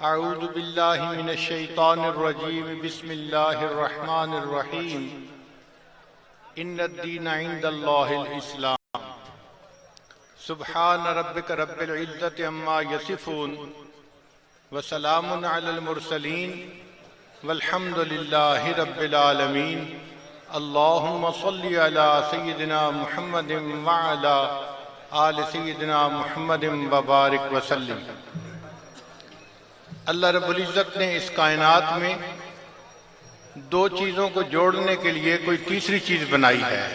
अऊज़ु बिल्लाहि मिनश शैतानिर रजीम बिस्मिल्लाहिर रहमानिर रहीम इन्नद्दीन इंदल्लाहिल इस्लाम सुब्हान रब्बिका रब्बिल इज्जति अम्मा यसिफून व सलामुन अलल मुरसलीन वल्हम्दुलिल्लाहि रब्बिल आलमीन। अल्लाहुम्मा सल्लि अला सय्यिदिना मुहम्मदिन व अला आलि सय्यिदिना मुहम्मदिन व बारिक व सल्लिम। अल्लाह रब्बुल इज़्ज़त ने इस कायनात में दो चीज़ों को जोड़ने के लिए कोई तीसरी चीज़ बनाई है।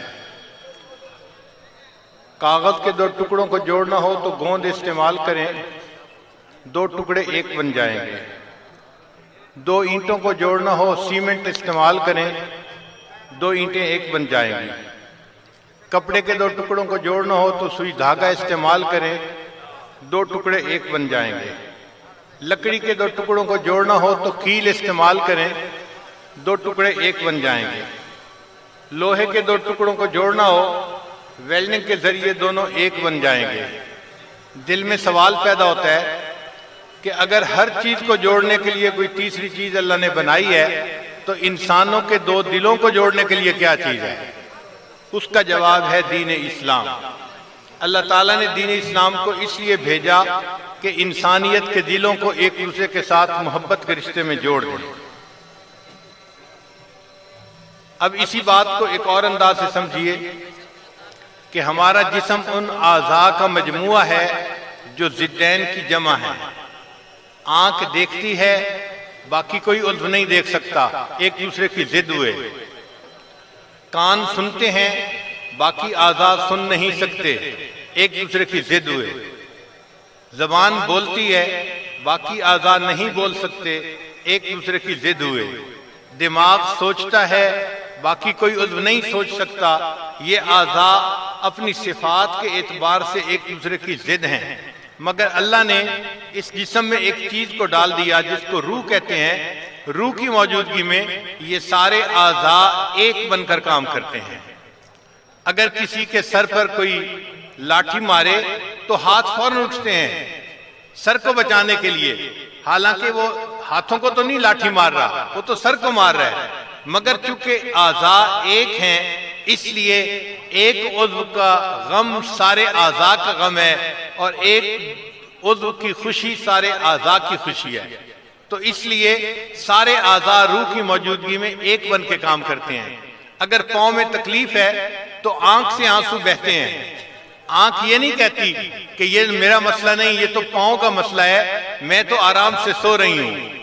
कागज़ के दो टुकड़ों को जोड़ना हो तो गोंद इस्तेमाल करें, दो टुकड़े एक बन जाएंगे। दो ईंटों को जोड़ना हो सीमेंट इस्तेमाल करें, दो ईंटें एक बन जाएंगी। कपड़े के दो टुकड़ों को जोड़ना हो तो सुई धागा इस्तेमाल करें, दो टुकड़े एक बन जाएंगे। लकड़ी के दो टुकड़ों को जोड़ना हो तो कील इस्तेमाल करें, दो टुकड़े एक बन जाएंगे। लोहे के दो टुकड़ों को जोड़ना हो वेल्डिंग के जरिए दोनों एक बन जाएंगे। दिल में सवाल पैदा होता है कि अगर हर चीज को जोड़ने के लिए कोई तीसरी चीज अल्लाह ने बनाई है तो इंसानों के दो दिलों को जोड़ने के लिए क्या चीज है? उसका जवाब है दीन इस्लाम। अल्लाह ताला ने दीन इस्लाम को इसलिए भेजा कि इंसानियत के दिलों को एक दूसरे के साथ मोहब्बत के रिश्ते में जोड़ दें। अब इसी बात को एक और अंदाज से समझिए कि हमारा जिस्म उन आज़ा का मजमुआ है जो जिद्दैन की जमा है। आंख देखती है, बाकी कोई उल्फ नहीं देख सकता, एक दूसरे की जिद हुए। कान सुनते हैं, बाकी आज़ा सुन नहीं सकते, एक दूसरे की जिद हुए। जबान बोलती है, बाकी आज़ा नहीं बोल सकते, एक दूसरे की जिद हुए। दिमाग सोचता है, बाकी कोई उल्फ नहीं सोच सकता। ये आज़ा अपनी सिफात के एतबार से एक दूसरे की जिद हैं। मगर अल्लाह ने इस जिस्म में एक चीज को डाल दिया जिसको रूह कहते हैं। रूह की मौजूदगी में ये सारे आज़ा एक बनकर काम करते हैं। अगर किसी के सर पर कोई लाठी मारे तो हाथ फौरन उठते हैं सर को बचाने के लिए। हालांकि वो हाथों को तो नहीं लाठी मार रहा, वो तो सर को मार रहा है। मगर चूंकि आज़ा एक हैं इसलिए एक उज़्व का गम सारे आज़ा का गम है और एक उज़्व की खुशी सारे आज़ा की खुशी है। तो इसलिए सारे आज़ा रूह की मौजूदगी में एक बन के काम करते हैं। अगर पाँव में तकलीफ है तो आंख से आंसू बहते हैं। आंख ये नहीं कहती कि ये मेरा मसला नहीं, ये तो पाँव का मसला है, मैं तो आराम से सो रही हूं।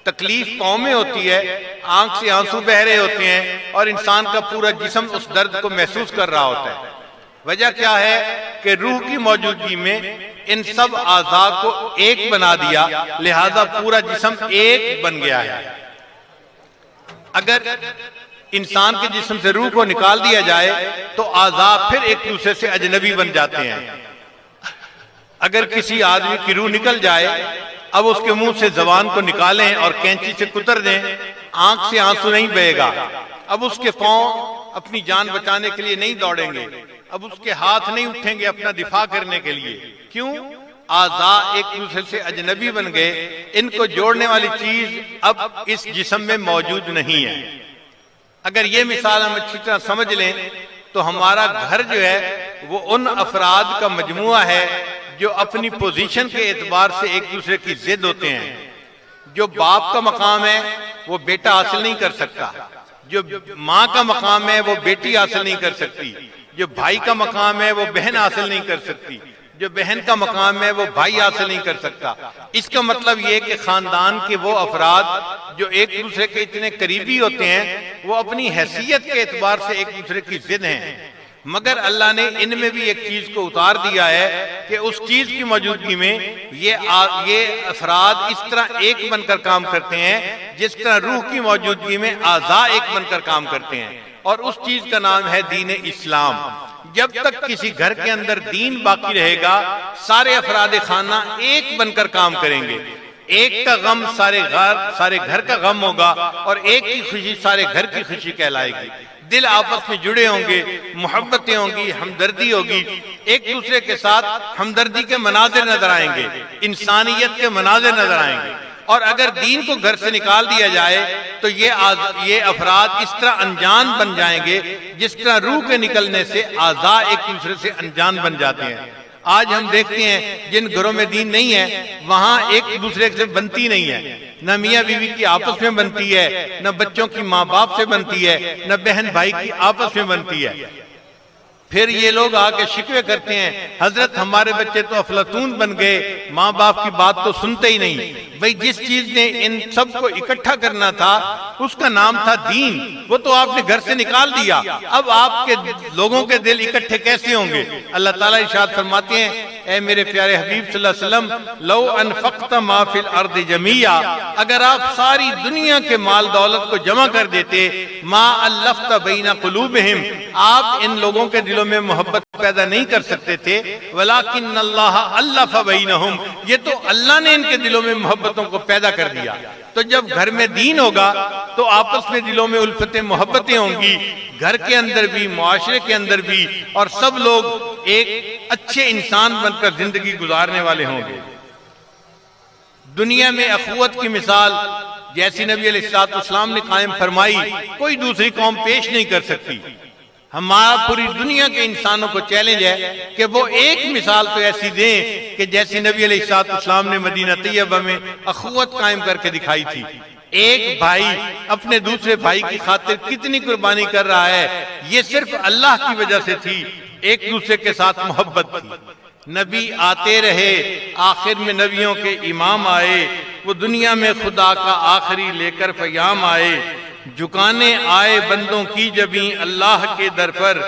तकलीफ पाँव में होती है, आंख से आंसू बह रहे होते हैं और इंसान का पूरा जिस्म उस दर्द को महसूस कर रहा होता है। वजह क्या है कि रूह की मौजूदगी में इन सब आज़ा को एक बना दिया, लिहाजा पूरा जिस्म एक बन गया है। अगर इंसान के जिस्म से रूह को निकाल दिया जाए तो आज़ा फिर एक दूसरे से अजनबी बन जाते हैं। अगर किसी आदमी की रूह निकल जाए, अब उसके मुंह से जबान को निकालें और कैंची से कुतर दें, आंख से आंसू नहीं बहेगा। अब उसके पांव अपनी जान बचाने के लिए नहीं दौड़ेंगे, अब उसके हाथ नहीं उठेंगे अपना दिफा करने के लिए। क्यों? आज़ा एक दूसरे से अजनबी बन गए। इनको जोड़ने वाली चीज अब इस जिस्म में मौजूद नहीं है। अगर ये मिसाल हम अच्छी तरह समझ लें तो हमारा घर जो है वो उन अफराद का मजमुआ है जो अपनी पोजीशन के एतबार से एक दूसरे की जिद होते हैं। जो बाप का मकाम है वो बेटा हासिल नहीं कर सकता, जो माँ का मकाम है वो बेटी हासिल नहीं कर सकती, जो भाई का मकाम है वो बहन हासिल नहीं कर सकती, जो बहन का मकाम है वो भाई हासिल नहीं कर सकता। इसका मतलब ये कि खानदान के वो अफराद जो एक दूसरे के इतने करीबी होते हैं वो अपनी हैसियत के एतबार से एक दूसरे की जिद हैं। मगर अल्लाह ने इनमें भी एक चीज को उतार दिया है कि उस चीज की मौजूदगी में ये अफराद इस तरह एक बनकर काम करते हैं जिस तरह रूह की मौजूदगी में आज़ा एक बनकर काम करते हैं। और उस चीज का नाम है दीन इस्लाम। जब तक किसी घर के अंदर दीन बाकी रहेगा सारे अफराद खाना एक बनकर काम करेंगे। एक का गम सारे घर का गम होगा और एक की खुशी सारे घर की खुशी कहलाएगी। दिल आपस में जुड़े होंगे, मोहब्बतें होंगी, हमदर्दी होगी, एक दूसरे के साथ हमदर्दी के मनाजिर नजर आएंगे, इंसानियत के मनाजिर नजर आएंगे। और अगर दीन को घर से निकाल दिया जाए तो ये अफराद इस तरह अनजान बन जाएंगे जिस तरह रूह के निकलने से आज़ा एक दूसरे से अनजान बन जाते हैं। आज हम देखते हैं जिन घरों में दीन नहीं है वहां एक दूसरे से बनती नहीं है, न मियाँ बीवी की आपस में बनती है, न बच्चों की माँ बाप से बनती है, न बहन भाई की आपस में बनती है। फिर ये लोग आके शिकवे करते हैं, हजरत हमारे बच्चे तो अफलातून बन गए, माँ बाप की बात तो सुनते ही नहीं। भाई जिस चीज ने इन सबको इकट्ठा करना था उसका नाम था दीन, वो तो आपने घर से निकाल दिया। अब आपके लोगों के दिल इकट्ठे कैसे होंगे? अल्लाह ताला इरशाद फरमाते हैं, ए मेरे प्यारे हबीब सल्लल्लाहु अलैहि वसल्लम, लौ अनफक़्त मा फिल अर्द जमीया, अगर आप सारी दुनिया के माल दौलत को जमा कर देते, मा अल्लफ़्त बैना क़ुलूबिहिम, आप इन लोगों के दिलों में मोहब्बत पैदा नहीं कर सकते थे। वलाकिन अल्लाह अल्लफ़ बैनहुम, ये तो अल्लाह ने इनके दिलों में मोहब्बतों को पैदा कर दिया। तो जब घर में दीन होगा तो आपस में दिलों में उल्फतें मोहब्बतें होंगी, घर के अंदर भी, मुआशरे के अंदर भी, और सब लोग एक अच्छे इंसान बनकर जिंदगी गुजारने वाले होंगे। दुनिया में अखुवत की मिसाल जैसी नबी अलैहिस्सलाम ने कायम फरमाई कोई दूसरी कौम पेश नहीं कर सकती। हमारा पूरी दुनिया के इंसानों को चैलेंज है कि वो एक मिसाल तो ऐसी दें कि जैसी नबी अलैहिस्सलाम ने मदीना तैयबा में अखुवत कायम करके दिखाई थी। एक भाई अपने दूसरे भाई की खातिर कितनी कुर्बानी कर रहा है, ये सिर्फ अल्लाह की वजह से थी। एक दूसरे के साथ मोहब्बत थी। नबी आते रहे, आखिर में नबियों के इमाम आए, वो दुनिया में खुदा का आखिरी लेकर पैगाम आए। झुकाने आए बंदों की जबी अल्लाह के दर पर,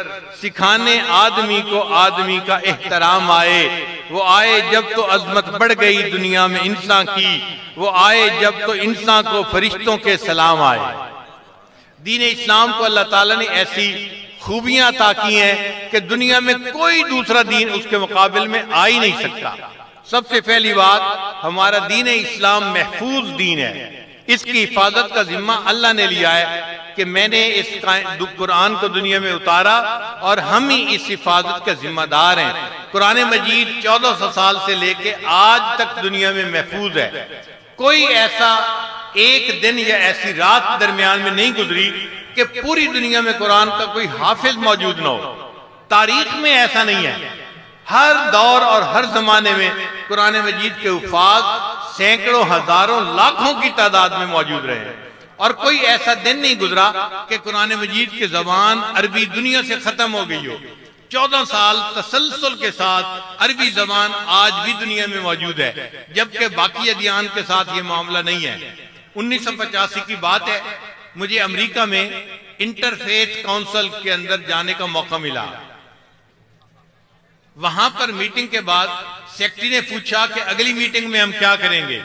सिखाने आदमी को आदमी का एहतराम आए। वो आए जब तो अजमत बढ़ गई दुनिया में इंसान की, वो आए जब तो इंसान को फरिश्तों के सलाम आए। दीन इस्लाम को अल्लाह ताला ने ऐसी खूबियां अता की हैं कि दुनिया में कोई दूसरा दीन उसके मुकाबिल में आ ही नहीं सकता। सबसे पहली बात, हमारा दीन इस्लाम महफूज दीन है। इसकी हिफाजत का जिम्मा अल्लाह ने लिया है कि मैंने इस कुरान को दुनिया में उतारा और हम ही इस हिफाजत के जिम्मेदार हैं। कुरान मजीद 1400 साल से लेके आज तक दुनिया में महफूज है। कोई ऐसा एक दिन या ऐसी रात दरमियान में नहीं गुजरी कि पूरी दुनिया में कुरान का कोई हाफिज मौजूद न हो। तारीख में ऐसा नहीं है। हर दौर और हर जमाने में कुरान मजीद के उफाज सैकड़ों, हजारों, लाखों की तादाद में मौजूद रहे और कोई ऐसा दिन नहीं गुजरा कि कुरान मजीद की जबान अरबी दुनिया से खत्म हो गई हो। 14 साल तसलसल के साथ अरबी जबान आज भी दुनिया में मौजूद है, जबकि बाकी अदियान के साथ ये मामला नहीं है। 1985 की बात है, मुझे अमेरिका में इंटरफेथ काउंसिल के अंदर जाने का मौका मिला। वहां पर मीटिंग के बाद सेक्रेटरी ने पूछा कि अगली मीटिंग में हम क्या करेंगे।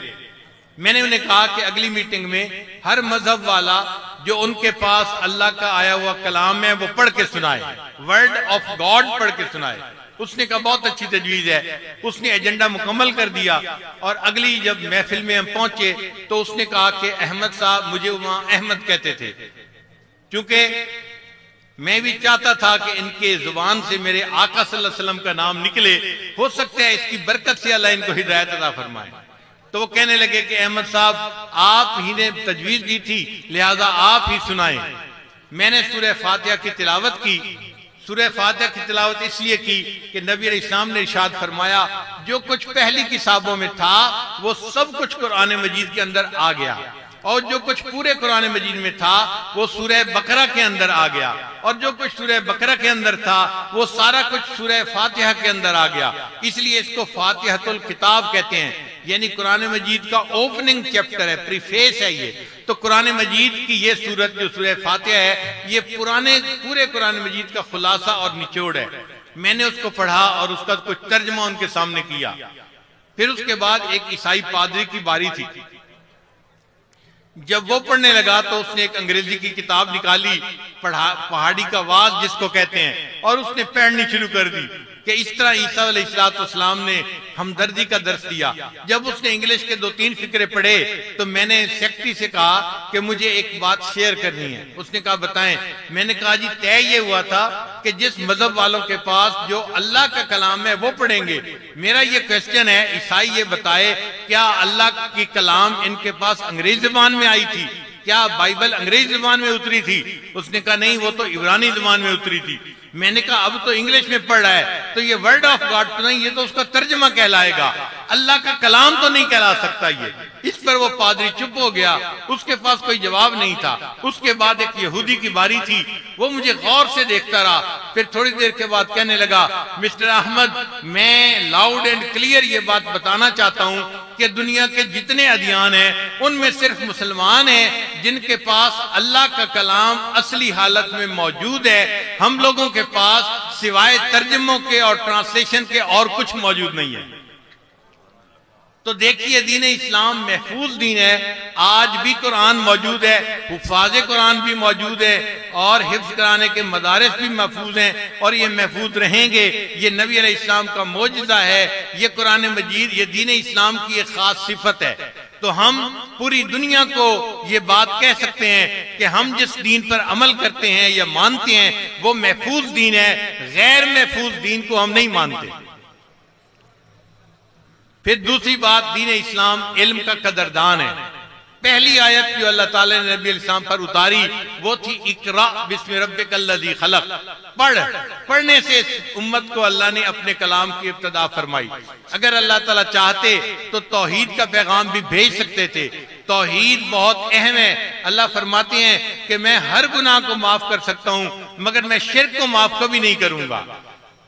मैंने उन्हें कहा कि अगली मीटिंग में हर मजहब वाला जो उनके पास अल्लाह का आया हुआ कलाम है वो पढ़ के सुनाए, वर्ड ऑफ गॉड पढ़ के सुनाए। उसने कहा बहुत अच्छी तजवीज है। उसने एजेंडा मुकम्मल कर दिया और अगली जब महफिल में हम पहुंचे तो उसने कहा कि अहमद साहब, मुझे वहां अहमद कहते थे क्योंकि मैं भी चाहता था कि इनके जुबान से मेरे आका सल्लल्लाहु अलैहि वसल्लम का नाम निकले, हो सकता है इसकी बरकत से अल्लाह इनको हिदायत अता फरमाए। तो वो कहने लगे कि अहमद साहब आप ही ने तजवीज दी थी, लिहाजा आप ही सुनाएं। मैंने सूरह फातिहा की तिलावत की। सूरह फातिहा की तिलावत इसलिए की कि नबी अलैहिस्सलाम ने इरशाद फरमाया जो कुछ पहली किताबों में था वो सब कुछ कुरान मजीद के अंदर आ गया, और जो कुछ पूरे कुरान मजीद में था वो सूरह बकरा के अंदर आ गया, और जो कुछ सूरह बकरा के अंदर था वो सारा कुछ सूरह फातिहा के अंदर आ गया। इसलिए इसको फातिहतुल किताब कहते हैं, यानी कुरान मजीद का ओपनिंग चैप्टर है, प्रीफेस है ये। तो कुरान मजीद की ये सूरत जो सूरह फातिहा है ये पूरे कुरान मजीद का खुलासा और निचोड़ है। मैंने उसको पढ़ा और उसका कुछ तर्जमा उनके सामने किया। फिर उसके बाद एक ईसाई पादरी की बारी थी। जब वो पढ़ने लगा तो उसने एक अंग्रेजी की किताब निकाली पहाड़ी का वाज जिसको कहते हैं, और उसने पढ़नी शुरू कर दी कि इस तरह ईसा अलैहिस्सलाम ने हमदर्दी का दर्स दिया। जब उसने इंग्लिश के 2-3 फिक्रे पढ़े तो मैंने सेक्रेटरी से कहा कि मुझे एक बात शेयर करनी है। उसने कहा बताएं। मैंने कहा जी तय ये हुआ था कि जिस मजहब वालों के पास जो अल्लाह का कलाम है वो पढ़ेंगे। मेरा ये क्वेश्चन है, ईसाई ये बताए क्या अल्लाह की कलाम इनके पास अंग्रेजी जुबान में आई थी? क्या बाइबल अंग्रेजी जुबान में उतरी थी? उसने कहा नहीं, वो तो इब्रानी जुबान में उतरी थी। मैंने कहा अब तो इंग्लिश में पढ़ रहा है तो ये वर्ड ऑफ गॉड तो नहीं, ये तो उसका तर्जमा कहलाएगा, अल्लाह का कलाम तो नहीं कहला सकता ये। इस पर वो पादरी चुप हो गया, उसके पास कोई जवाब नहीं था। उसके बाद एक यहूदी की बारी थी, वो मुझे गौर से देखता रहा। फिर थोड़ी देर के बाद कहने लगा, मिस्टर अहमद मैं लाउड एंड क्लियर ये बात बताना चाहता हूँ कि दुनिया के जितने अदियान हैं उनमें सिर्फ मुसलमान हैं जिनके पास अल्लाह का कलाम असली हालत में मौजूद है। हम लोगों के पास सिवाय तर्जुमों के और ट्रांसलेशन के और कुछ मौजूद नहीं है। तो देखिए दीन इस्लाम महफूज दीन है। आज भी कुरान मौजूद है, हुफाज़े कुरान भी मौजूद है और हिफ्ज़ कराने के मदारिस भी महफूज हैं और ये महफूज रहेंगे। ये नबी अलैहिस्सलाम का मोजिज़ा है, ये कुरान मजीद, ये दीन इस्लाम की एक खास सिफत है। तो हम पूरी दुनिया को ये बात कह सकते हैं कि हम जिस दीन पर अमल करते हैं या मानते हैं वो महफूज दीन है, गैर महफूज दीन को हम नहीं मानते। फिर दूसरी बात, दीन इस्लाम इल्म का कदरदान है। पहली आयत जो अल्लाह ताला ने नबी इस्लाम पर उतारी वो थी इकरा बिस्मि रब्बिकल्लज़ी खलक। पढ़ने से उम्मत को अल्लाह ने अपने कलाम की इब्तिदा फरमाई। अगर अल्लाह ताला चाहते तो तौहीद का पैगाम भी भेज सकते थे। तौहीद बहुत अहम है। अल्लाह फरमाते हैं कि मैं हर गुनाह को माफ कर सकता हूँ मगर मैं शिर्क को माफ कभी नहीं करूंगा।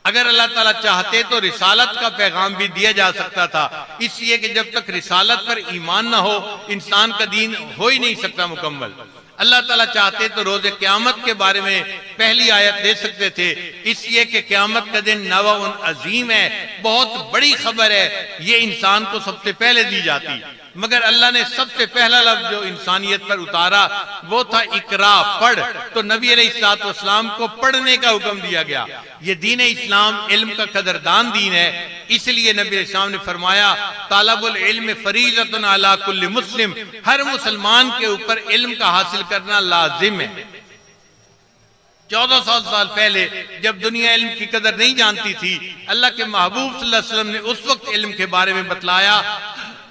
अगर अल्लाह ताला चाहते तो रिसालत का पैगाम भी दिया जा सकता था, इसलिए कि जब तक रिसालत पर ईमान ना हो इंसान का दीन हो ही नहीं सकता मुकम्मल। अल्लाह ताला चाहते तो रोज़े क़यामत के बारे में पहली आयत दे सकते थे, इसलिए कि क़यामत का दिन नवाउन अजीम है, बहुत बड़ी खबर है, ये इंसान को सबसे पहले दी जाती। मगर अल्लाह ने सबसे पहला लफ्ज जो इंसानियत पर उतारा वो था इकरा, पढ़। तो नबी अलैहिस्सलाम को पढ़ने का हुक्म दिया गया। ये दीन इस्लाम इल्म का कदरदान दीन है, इसलिए नबी अलैहिस्सलाम ने फरमाया तालबुल इल्म फरीज़तुन अला कुल्ली मुस्लिम, हर मुसलमान के ऊपर इल्म का हासिल करना लाजिम है। 1400 साल पहले जब दुनिया इल्म की कदर नहीं जानती थी, अल्लाह के महबूब सल्लल्लाहु अलैहि वसल्लम ने उस वक्त इल्म के बारे में बतलाया,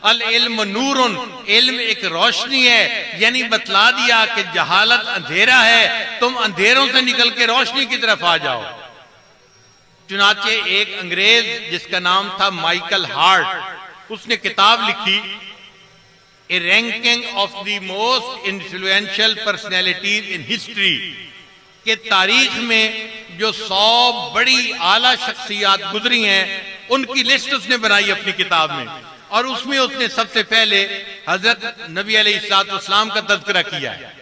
अल इल्म नूरुन, इल्म एक रोशनी है, यानी बतला दिया कि जहालत अंधेरा है, तुम अंधेरों से निकल के रोशनी की तरफ आ जाओ। चुनाचे एक अंग्रेज जिसका नाम था माइकल हार्ट, उसने किताब लिखी a ranking of the most influential personalities in history, के तारीख में जो 100 बड़ी आला शख्सियात गुजरी हैं उनकी लिस्ट उसने बनाई अपनी किताब में, और उसमें उसने सबसे पहले हजरत नबी अलैहिस्सलाम का तज़किरा किया है।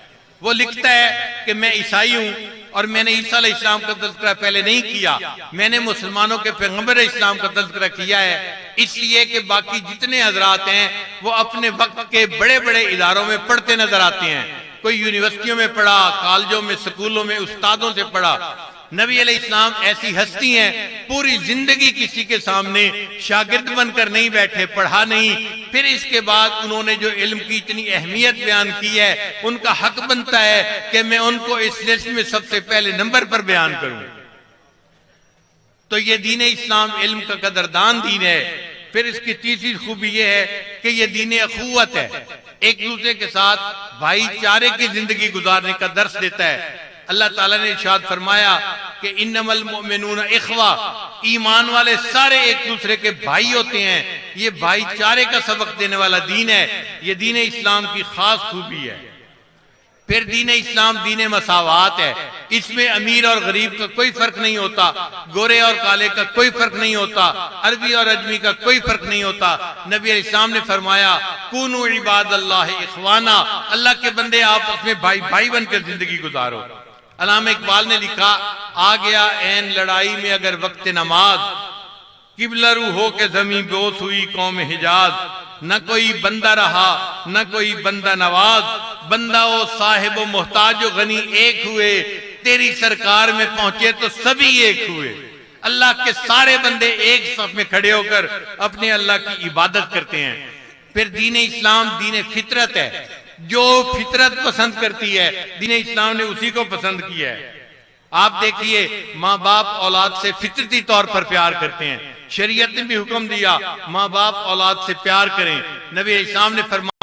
वो लिखता है कि मैं ईसाई हूं और मैंने ईसा अलैहिस्सलाम का तज़किरा पहले नहीं किया, मैंने मुसलमानों के पैगंबर इस्लाम का तज़किरा किया है, इसलिए कि बाकी जितने हजरात हैं वो अपने वक्त के बड़े बड़े इदारों में पढ़ते नजर आते हैं। कोई यूनिवर्सिटियों में पढ़ा, कॉलेजों में, स्कूलों में उस्तादों से पढ़ा। नबी अलैहिस्सलाम ऐसी हस्ती हैं, पूरी जिंदगी किसी के सामने शागिर्द बनकर नहीं बैठे, पढ़ा नहीं, फिर इसके बाद उन्होंने जो इल्म की इतनी अहमियत बयान की है उनका हक बनता है कि मैं उनको इस लिस्ट में सबसे पहले नंबर पर बयान करूं। तो ये दीन इस्लाम इल्म का कदरदान दीन है। फिर इसकी तीसरी खूबी ये है कि ये दीन अखुवत है, एक दूसरे के साथ भाईचारे की जिंदगी गुजारने का दर्स देता है। अल्लाह ताला ने इरशाद फरमाया कि इन्नमल मुमिनून इख्वा, ईमान वाले सारे एक दूसरे के भाई होते हैं। ये भाईचारे का सबक देने वाला दीन है, ये दीन इस्लाम की खास खूबी है। फिर दीन इस्लाम दीन मसावात है, इसमें अमीर और गरीब का कोई फर्क नहीं होता, गोरे और काले का कोई फर्क नहीं होता, अरबी और अजमी का कोई फर्क नहीं होता। नबी इस्लाम ने फरमाया कुनू इबादल्लाह इख्वाना, अल्लाह के बंदे आपस में भाई भाई बनकर जिंदगी गुजारो। अल्लामा इकबाल ने लिखा, आ गया ऐन लड़ाई में अगर वक्त नमाज, किबलरू हो के जमीन बोस हुई कौम हिजाज, न कोई बंदा रहा न कोई बंदा नवाज, बंदा ओ साहिब मोहताज गनी एक हुए, तेरी सरकार में पहुंचे तो सभी एक हुए। अल्लाह के सारे बंदे एक सफ में खड़े होकर अपने अल्लाह की इबादत करते हैं। फिर दीन इस्लाम दीन फितरत है, जो फितरत पसंद करती है दीन इस्लाम ने उसी को पसंद किया है। आप देखिए, माँ बाप औलाद से फितरती तौर पर प्यार करते हैं। शरीयत ने भी हुक्म दिया माँ बाप औलाद से प्यार करें। नबी इस्लाम ने फरमाया